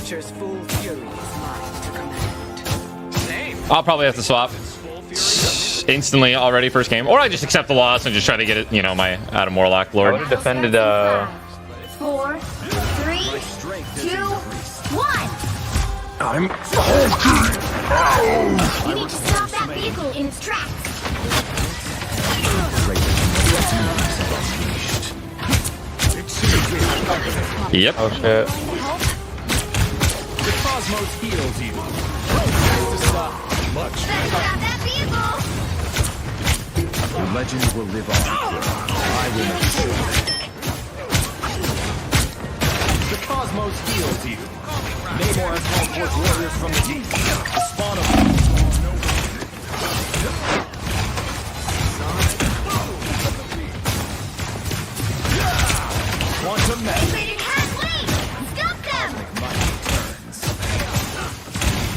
Nature's full fury is mine to command. Same. I'll probably have to swap instantly already first game, or I just accept the loss and just try to get it, you know, my Adam Warlock I Lord. would have defended 4, 3, 2, 1. I'm You need to stop that vehicle in its tracks. Yep. oh shit. the cosmos heals you. Better stop that vehicle. Your legend will live on. I will make sure. The cosmos heals you. Namor has called forth warriors from the deep. The spawn of